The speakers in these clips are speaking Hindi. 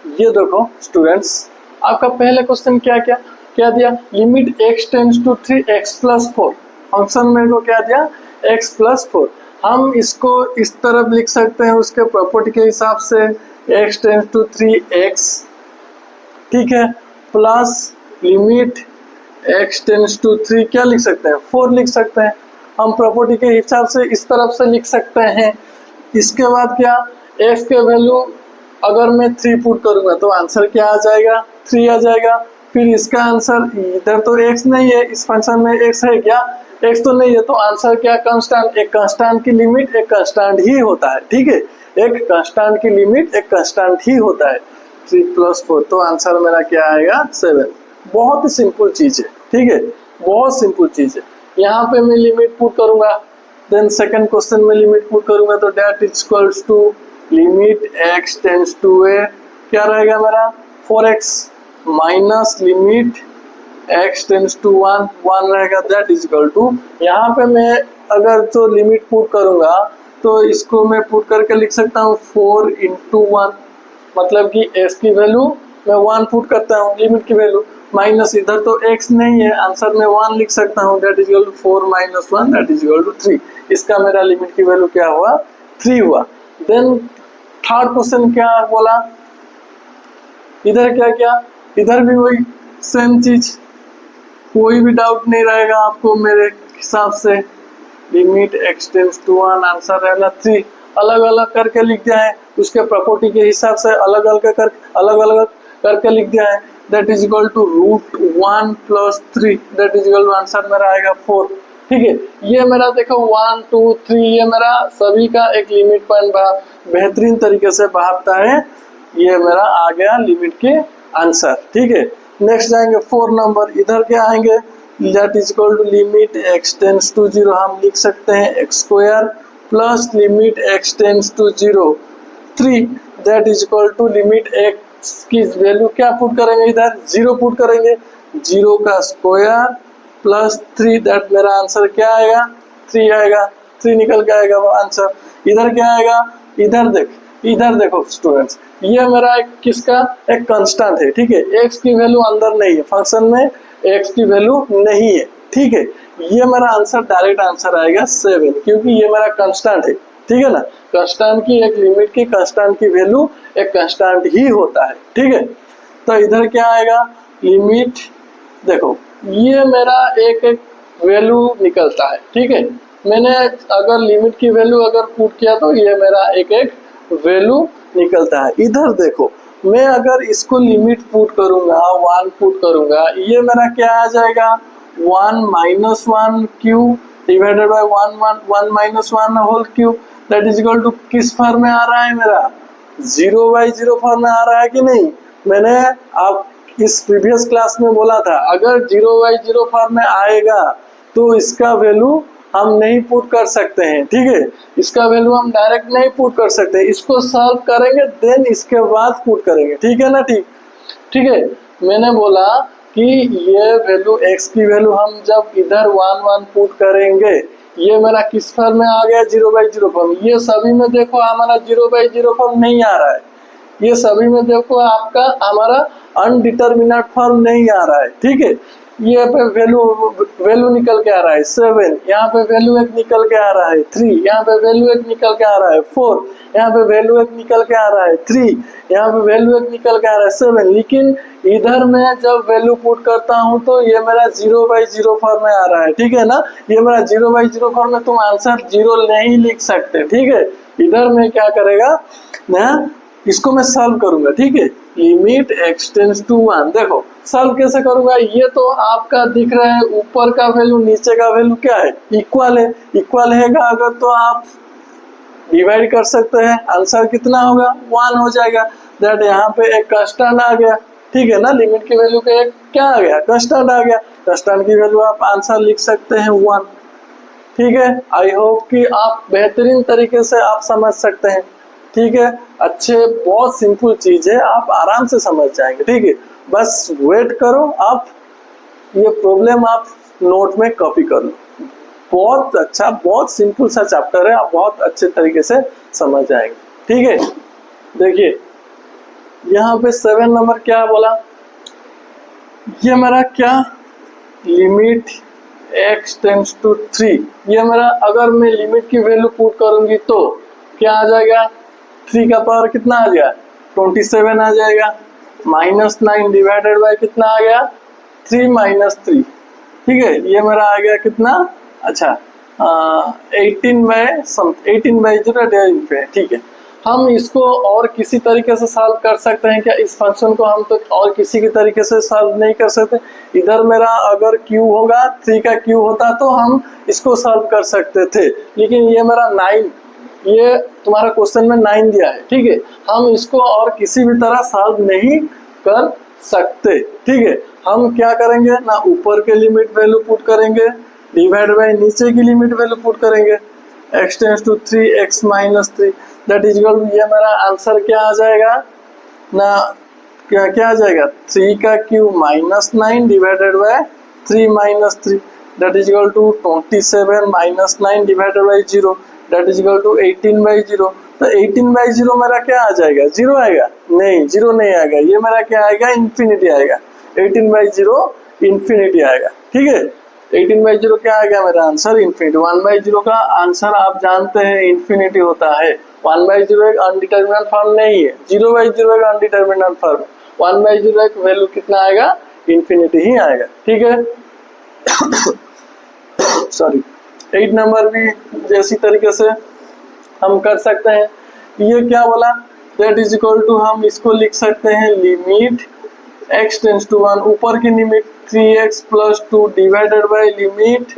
ये देखो स्टूडेंट्स, आपका पहले क्वेश्चन क्या दिया, limit x tends to 3x+4। Function मेरे को क्या दिया, x+4। हम इसको इस तरफ लिख सकते हैं उसके प्रॉपर्टी के हिसाब से, x टेंड्स टू 3x, ठीक है, plus limit x tends to 3 क्या लिख सकते हैं, 4 लिख सकते हैं। हम प्रॉपर्टी के हिसाब से इस तरफ से लिख सकते हैं। इसके बाद क्या, x के वैल्यू अगर मैं 3 पुट करूंगा तो आंसर क्या आ जाएगा, 3 आ जाएगा। फिर इसका आंसर, इधर तो x नहीं है, इस फंक्शन में x है क्या, x तो नहीं है, तो आंसर क्या, कांस्टेंट। एक कांस्टेंट की लिमिट एक कांस्टेंट ही होता है, ठीक है, एक कांस्टेंट की लिमिट एक कांस्टेंट ही होता है। 3+4, तो आंसर मेरा क्या आएगा, 7। बहुत ही सिंपल चीज है, ठीक है, बहुत सिंपल चीज है। यहाँ पे मैं लिमिट पुट करूंगा, देन सेकंड क्वेश्चन में लिमिट पुट करूंगा, तो that is equals to limit x tends to a, क्या रहेगा मेरा, 4x minus limit x tends to 1 रहेगा, दैट इज इक्वल टू, यहाँ पे मैं अगर तो लिमिट पुट करूंगा तो इसको मैं पुट करके लिख सकता हूँ 4 × 1, मतलब कि x की वैल्यू मैं 1 पुट करता हूँ, लिमिट की वैल्यू, माइनस इधर तो x नहीं है, आंसर में 1 लिख सकता हूँ, that is equal to 4 - 1 that is equal to 3। इसका मेरा लिमिट की वैल्यू क्या हुआ, 3 हुआ। देन थर्ड क्वेश्चन क्या बोला, इधर क्या, इधर भी वही सेम चीज, कोई भी डाउट नहीं रहेगा आपको मेरे हिसाब से। Limit x tends to 1, answer रहेगा 3। अलग अलग करके लिख दिया है, उसके प्रॉपर्टी के हिसाब से अलग अलग करके लिख दिया है, that is equal to √1 + 3, that is equal to, answer मेरा आएगा 4, ठीक है। ये मेरा देखो 1 2 3, ये मेरा सभी का एक लिमिट पॉइंट बेहतरीन तरीके से भापता है। ये मेरा आ गया लिमिट के आंसर, ठीक है। नेक्स्ट जाएंगे 4 नंबर, इधर क्या आएंगे, that is equal to limit x tends to 0, हम लिख सकते हैं x² plus limit x tends to 0 3, that is equal to limit x की वैल्यू क्या पुट करेंगे, इधर 0 पुट करेंगे, 0 का स्क्वायर प्लस 3, दैट मेरा आंसर क्या आएगा, 3 आएगा, 3 निकल के आएगा वो आंसर। इधर क्या आएगा, इधर देखो स्टूडेंट्स, ये मेरा एक किसका, एक कांस्टेंट है, ठीक है, x की वैल्यू अंदर नहीं है, फंक्शन में x की वैल्यू नहीं है, ठीक है। ये मेरा आंसर डायरेक्ट आंसर आएगा 7, क्योंकि ये मेरा कांस्टेंट है, ठीक है ना। कांस्टेंट की एक लिमिट की कांस्टेंट की वैल्यू एक कांस्टेंट ही होता है, ठीक है। तो इधर क्या आएगा, लिमिट, देखो ये मेरा एक वैल्यू निकलता है, ठीक है। मैंने अगर लिमिट की वैल्यू अगर पुट किया तो ये मेरा एक वैल्यू निकलता है। इधर देखो, मैं अगर इसको लिमिट पुट करूंगा, 1 पुट करूंगा, ये मेरा क्या आ जाएगा, 1 - 1 cube divided by 1 - 1 whole cube, that is equal to, किस फॉर्म में आ रहा है मेरा, 0/0 फॉर्म में आ रहा है कि नहीं। मैंने आप इस प्रीवियस क्लास में बोला था, अगर 0/0 फॉर्म में आएगा तो इसका वैल्यू हम नहीं पुट कर सकते हैं, ठीक है, इसका वैल्यू हम डायरेक्ट नहीं पुट कर सकते, इसको सॉल्व करेंगे देन इसके बाद पुट करेंगे, ठीक है ना, ठीक है। मैंने बोला कि ये वैल्यू x की वैल्यू हम जब इधर 1 1 पुट करेंगे, ये मेरा किस फॉर्म में आ गया, 0/0 फॉर्म। ये सभी में देखो हमारा 0/0 फॉर्म नहीं आ रहा है, ये सभी में देखो आपका हमारा अनडिटरमिनेट फॉर्म नहीं आ रहा है, ठीक है। ये पे वैल्यू निकल के आ रहा है 7, यहाँ पे वैल्यू एक निकल के आ रहा है 3, यहाँ पे वैल्यू एक निकल के आ रहा है 4, यहाँ पे वैल्यू एक निकल के आ रहा है 3, यहाँ पे वैल्यू एक निकल के आ रहा है 7। लेकिन इधर मैं जब वैल्यू पुट करता हूँ तो ये मेरा 0/0 फॉर्म में आ रहा है, ठीक है ना। ये मेरा 0/0 फॉर्म में, तुम आंसर 0 नहीं लिख सकते, ठीक है। इधर मैं क्या करेगा, मैं इसको मैं सॉल्व करूंगा, ठीक है। लिमिट x टेंड्स टू 1, देखो सॉल्व कैसे करूंगा, ये तो आपका दिख रहा है, ऊपर का वैल्यू नीचे का वैल्यू क्या है, इक्वल है, इक्वल है अगर तो आप डिवाइड कर सकते हैं, आंसर कितना होगा, 1 हो जाएगा, दैट यहाँ पे एक कांस्टेंट आ गया, ठीक है ना। लिमिट की वैल्यू का एक क्या आ गया, कांस्टेंट आ गया, कांस्टेंट की वैल्यू आप आंसर लिख सकते हैं 1, ठीक है। आई होप कि आप बेहतरीन तरीके से आप समझ सकते हैं, ठीक है। अच्छे, बहुत सिंपल चीज है, आप आराम से समझ जाएंगे, ठीक है। बस वेट करो, आप ये प्रॉब्लम आप नोट में कॉपी कर लो, बहुत अच्छा, बहुत सिंपल सा चैप्टर है, आप बहुत अच्छे तरीके से समझ जाएंगे, ठीक है। देखिए यहाँ पे 7 नंबर क्या बोला, ये मेरा क्या लिमिट x टेंड्स टू 3, ये मेरा अगर मैं लिमिट की वैल्यू पुट करूंगी तो क्या आ जाएगा, 3 का पावर कितना आ गया 27 आ जाएगा, -9 डिवाइडेड बाय कितना आ गया 3 - 3, ठीक है, ये मेरा आ गया कितना, अच्छा 18/0, ठीक है। हम इसको और किसी तरीके से सॉल्व कर सकते हैं क्या, इस फंक्शन को हम तो और किसी के तरीके से सॉल्व नहीं कर सकते। इधर मेरा अगर q होगा 3 का q होता तो हम इसको सॉल्व कर सकते थे, लेकिन ये मेरा 9, ये तुम्हारा क्वेश्चन में 9 दिया है, ठीक है, हम इसको और किसी भी तरह सॉल्व नहीं कर सकते, ठीक है। हम क्या करेंगे ना, ऊपर के लिमिट वैल्यू पुट करेंगे डिवाइड बाय नीचे की लिमिट वैल्यू पुट करेंगे, x tends to 3 x - 3 that is equal to, ये मेरा आंसर क्या आ जाएगा ना, क्या आ जाएगा 3 का cube -9 divided by 3 - 3 that is equal to 27 - 9 divided by 0 that is equal to 18/0। तो 18/0 मेरा क्या आ जाएगा, 0 आएगा, नहीं 0 नहीं आएगा, ये मेरा क्या आएगा इन्फिनिटी आएगा, 18/0 इन्फिनिटी आएगा, ठीक है। 18/0 क्या आ गया मेरा आंसर इन्फिनिटी। 1/0 का आंसर आप जानते हैं इन्फिनिटी होता है, 1/0 एक अनडिटरमिनेट फॉर्म नहीं है, 0/0 एक अनडिटरमिनेट फॉर्म, 1/0 एक वैल्यू कितना आएगा इन्फिनिटी ही आएगा, ठीक है। सॉरी 8 नंबर भी जैसी तरीके से हम कर सकते हैं, ये क्या बोला दैट इज इक्वल टू, हम इसको लिख सकते हैं लिमिट x टेंड्स टू 1, ऊपर की limit 3x + 2 divided by limit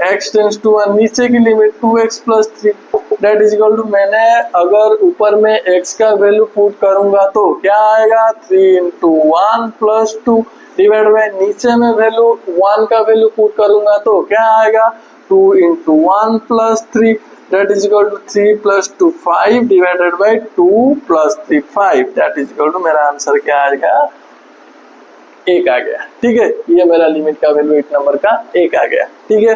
x tends to 1, नीचे की limit 2x + 3 that is equal to, मैंने अगर ऊपर में x का वैल्यू पुट करूंगा तो क्या आएगा 3 × 1 + 2 डिवाइड बाय नीचे में वैल्यू 1 का वैल्यू पुट करूंगा तो क्या आएगा 2 × 1 + 3 that is equal to 3 + 2 5 divided by 2 + 3 5 that is equal to, मेरा आंसर क्या आएगा 1 आ गया, ठीक है। ये मेरा लिमिट का वैल्यू 8 नंबर का 1 आ गया, ठीक है।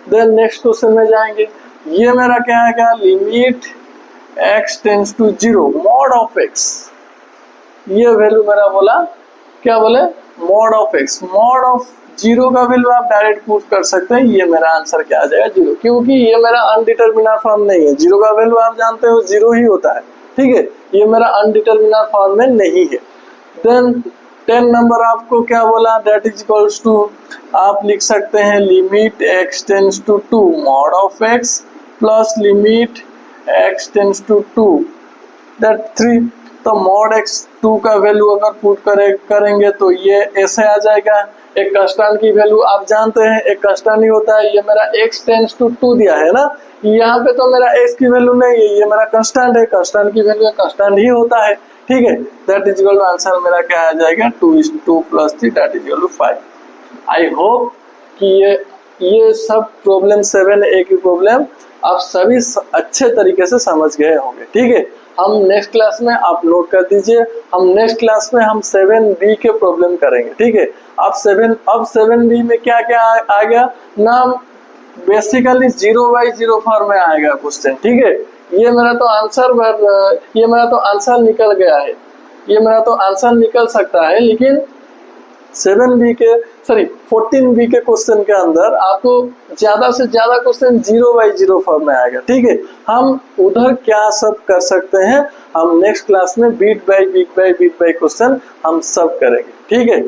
देन नेक्स्ट क्वेश्चन में जाएंगे, ये मेरा क्या आएगा limit x tends to 0 mod of x, ये वैल्यू मेरा बोला क्या बोले mod of x, mod of 0 का वैल्यू आप डायरेक्ट पुट कर सकते हैं, ये मेरा आंसर क्या आ जाएगा 0, क्योंकि ये मेरा अनडिटरमिनेट फॉर्म नहीं है, 0 का वैल्यू आप जानते हो 0 ही होता है, ठीक है, ये मेरा अनडिटरमिनेट फॉर्म में नहीं है। देन 10 नंबर आपको क्या बोला दैट इज इक्वल्स टू, आप लिख सकते हैं limit x tends to 2 mod of x plus limit x tends to 2 that 3, तो मॉड x 2 का वैल्यू अगर पुट करेंगे तो ये ऐसे आ जाएगा, एक कांस्टेंट की वैल्यू आप जानते हैं एक कांस्टेंट ही होता है, ये मेरा x टेंड्स टू 2 दिया है ना, यहाँ पे तो मेरा x की वैल्यू नहीं है, ये मेरा कांस्टेंट है, कांस्टेंट की वैल्यू कांस्टेंट ही होता है, ठीक है। That is equal to, answer मेरा क्या आ जाएगा 2 + 3 that is equal to 5। I hope कि ये सब प्रॉब्लम 7A की प्रॉब्लम आप सभी अच्छे तरीके से समझ गए होंगे, ठीक है। हम नेक्स्ट क्लास में आप नोट कर दीजिए, हम नेक्स्ट क्लास में हम 7B के प्रॉब्लम करेंगे, ठीक है। अब 7B में क्या क्या आ गया ना, बेसिकली 0/0 फॉर्म में आएगा क्वेश्चन, ठीक है। ये मेरा तो आंसर निकल गया है, ये मेरा तो आंसर निकल सकता है, लेकिन 14B के क्वेश्चन के अंदर आपको ज्यादा से ज्यादा क्वेश्चन 0/0 फॉर्म में आएगा, ठीक है। हम उधर क्या सब कर सकते हैं, हम नेक्स्ट क्लास में बीट बाय बीट क्वेश्चन हम सब करेंगे, ठीक है।